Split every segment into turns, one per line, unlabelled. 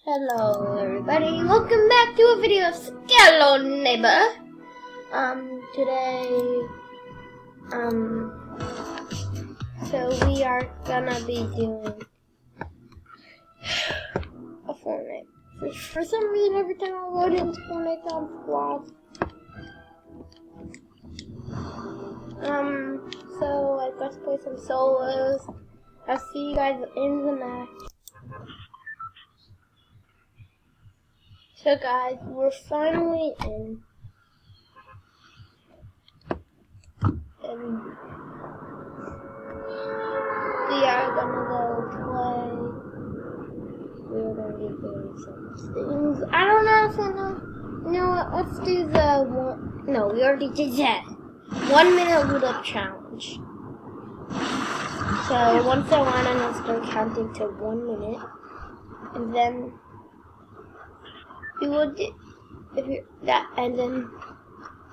Hello everybody, welcome back to a video of Skelo-neighbor. Today, so we are gonna be doing a Fortnite. For some reason, every time I load into Fortnite, it's on squad. So I got to play some solos. I'll see you guys in the match. So guys, we're finally in. And we are gonna go play. We're gonna be doing some things. I don't know if I know. You know what? Let's do the one. No, we already did that. 1 minute loot up challenge. So once I win, I'm gonna start counting to 1 minute, and then we will do and then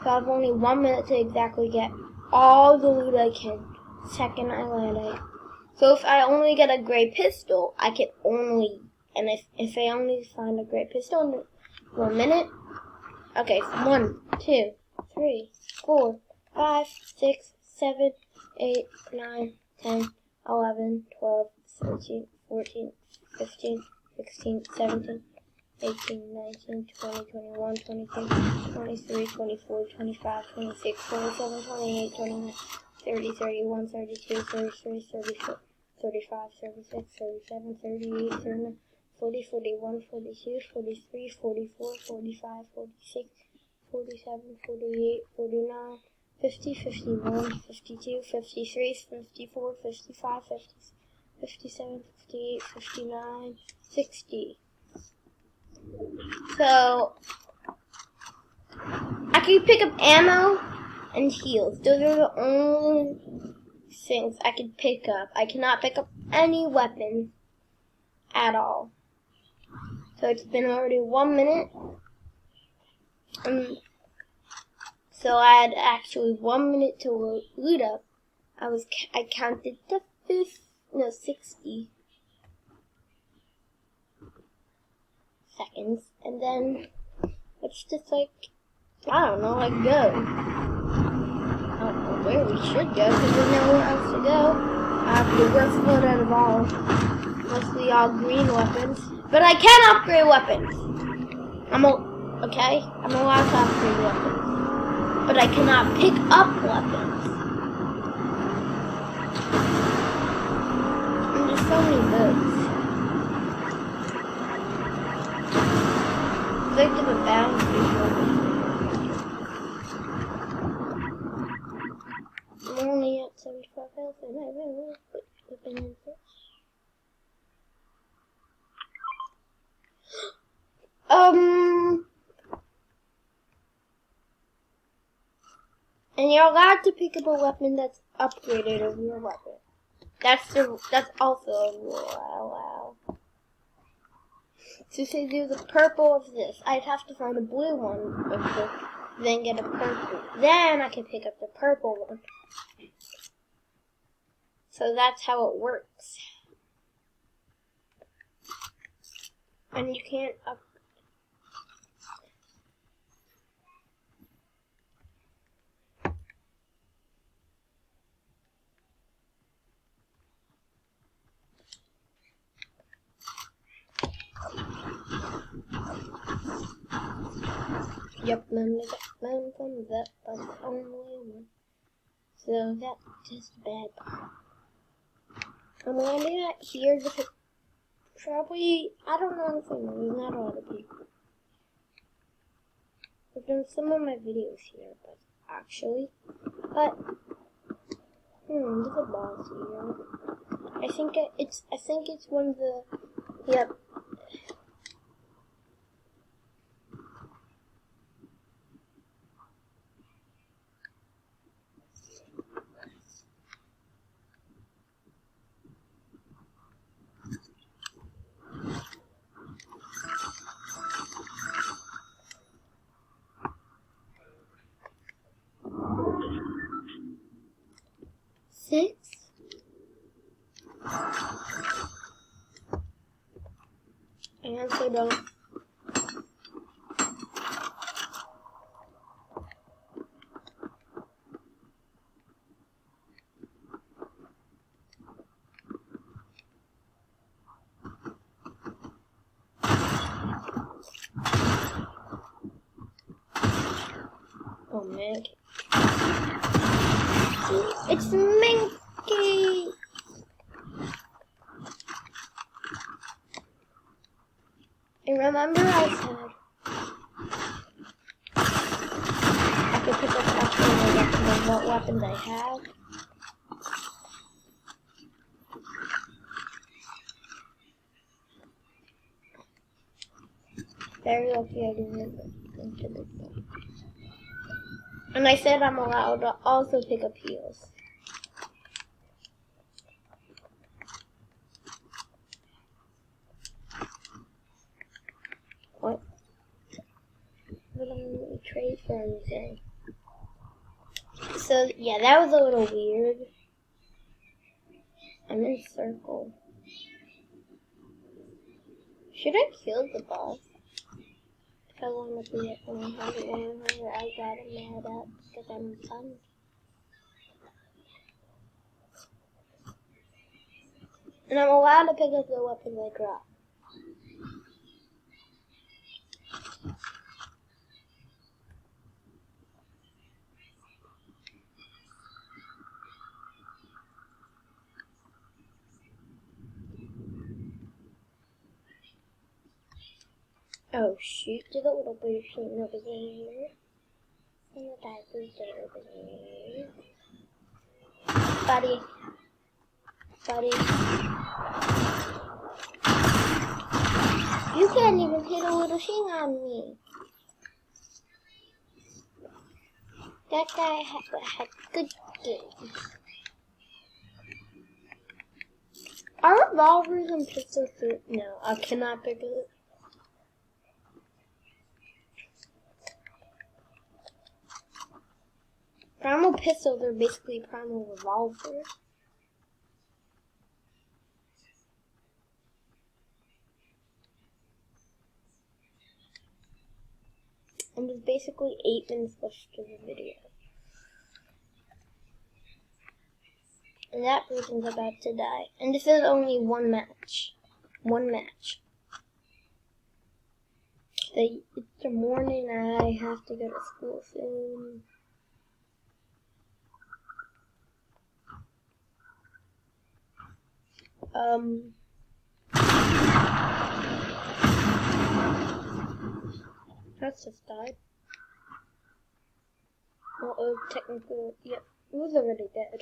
so I have only 1 minute to exactly get all the loot I can. Second I land it. So if I only get a gray pistol, I can only, and if I only find a gray pistol in 1 minute, okay, so 1, 2, 3, 4, 5, 6, 7, 8, 9, 10, 11, 12, 13, 14, 15, 16, 17, 18, 19, 20, 21, 22, 23, 24, 25, 26, 27, 28, 29, 30, 31, 32, 33, 34, 35, 36, 37, 38, 39, 40, 41, 42, 43, 44, 45, 46, 47, 48, 49, 50, 51, 52, 53, 54, 55, 56, 57, 58, 59, 60. So, I can pick up ammo and heals. Those are the only things I can pick up. I cannot pick up any weapons at all. So it's been already 1 minute. So I had actually 1 minute to loot up. I counted to 60 seconds, and then it's just like, I don't know, like go. I don't know where we should go because there's nowhere else to go. I have the worst load out of all, mostly all green weapons, but I can upgrade weapons. I'm allowed to upgrade weapons, but I cannot pick up weapons. And there's so many bugs. It's like there's a boundary. I'm only at 75 health and I really put weapon in this. And you're allowed to pick up a weapon that's upgraded over your weapon. That's also a rule I allow. So say do the purple of this. I'd have to find a blue one of this, then get a purple. Then I can pick up the purple one. So that's how it works. And you can't upgrade. Yep, none of that comes up, but only one. So that's just a bad part. I'm landing at here because probably, I don't know if there's not a lot of people. I've done some of my videos here, but there's a boss here. I think it's one of the, yep. Six. also don't. Oh man. It's Minky! And remember I said I could pick up after what weapons I have. Very lucky I didn't get into this one. And I said I'm allowed to also pick up heals. What? But I'm going to trade for anything. So, yeah, that was a little weird. I'm in circle. Should I kill the boss? If I want to be at 100, I got him mad up because I'm fun. And I'm allowed to pick up the weapons I drop. Oh shoot, there's a little bird shooting over there. And the diaper's there over there. Buddy. You can't even hit a little thing on me. That guy had good games. Are revolvers and pistols through? No, I cannot pick it. Primal pistols are basically primal revolvers. And there's basically 8 minutes left to the video. And that person's about to die. And this is only one match. It's the morning, I have to go to school soon. That's just died. Well, technically, yeah, it was already dead.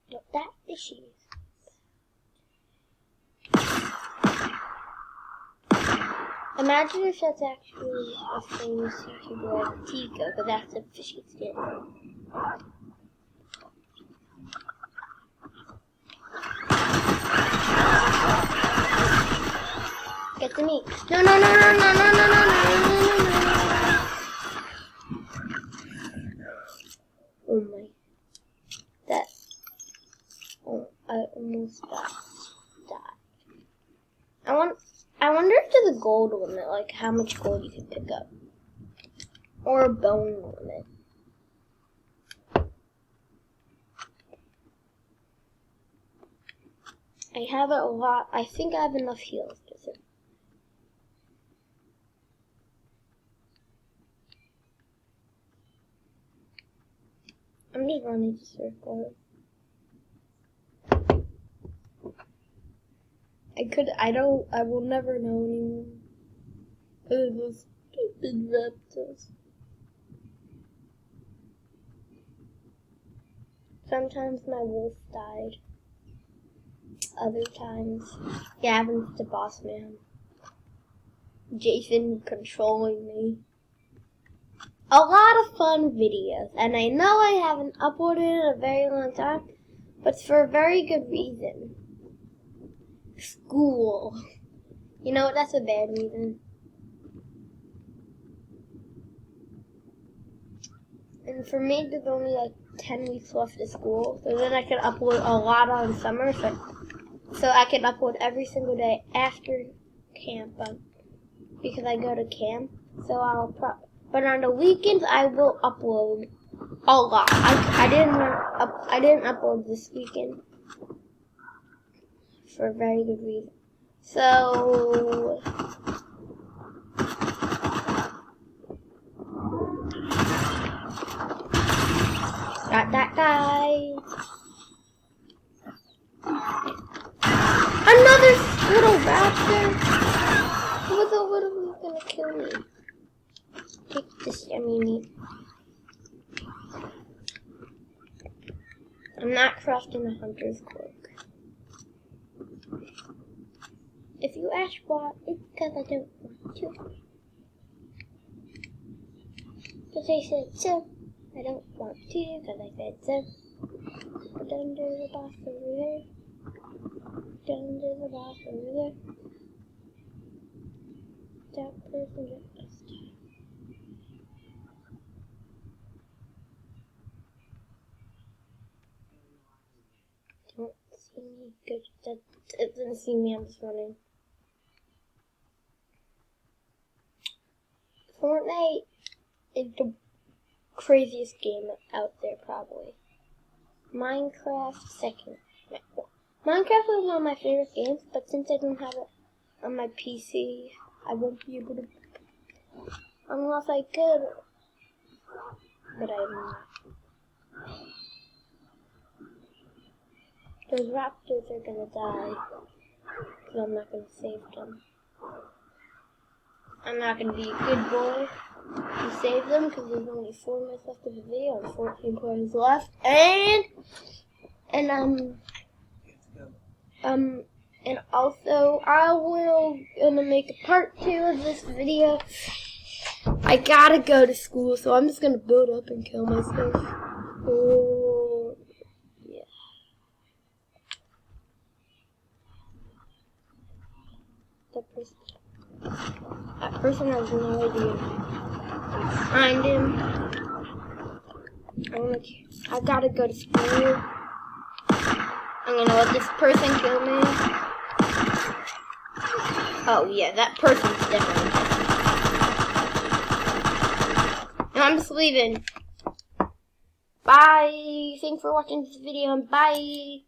But that fishy. Imagine if that's actually a famous YouTuber like Tika, but that's a fishy skin. Get to me. No. Oh my. That. Oh, I almost died. I wonder if there's a gold limit, like how much gold you can pick up. Or a bone limit. I have a lot. I think I have enough heals to survive. I'm just running the circle. I will never know anymore. Those stupid raptors. Sometimes my wolf died. Other times, Gavin's the boss man. Jason controlling me. A lot of fun videos, and I know I haven't uploaded in a very long time, but it's for a very good reason. School. You know what, that's a bad reason. And for me, there's only like 10 weeks left of school, so then I can upload a lot on summer, so so I can upload every single day after camp, because I go to camp. So but on the weekends I will upload a lot. I didn't upload this weekend for a very good reason. So got that guy. Another little raptor. What's a little gonna kill me? Take this yummy meat. I'm not crafting a hunter's cloak. If you ask why, it's because I don't want to. Because I said so. I don't want to because I said so. But then there's a boss over there. Then there's a boss over there. That person just died. Don't see me. Good. It didn't see me. I'm just running. Fortnite is the craziest game out there, probably. Minecraft second. Minecraft was one of my favorite games, but since I don't have it on my PC, I won't be able to, unless I could, but I'm not. Those raptors are gonna die, because I'm not gonna save them. I'm not gonna be a good boy and save them, because there's only 4 minutes left of the video and 14 players left, and also I will gonna make a part 2 of this video. I gotta go to school, so I'm just gonna build up and kill myself. Oh, yeah. That person has no idea. Find him. I gotta go to school. I'm gonna let this person kill me. Oh yeah, that person's different. And I'm just leaving. Bye. Thanks for watching this video and bye.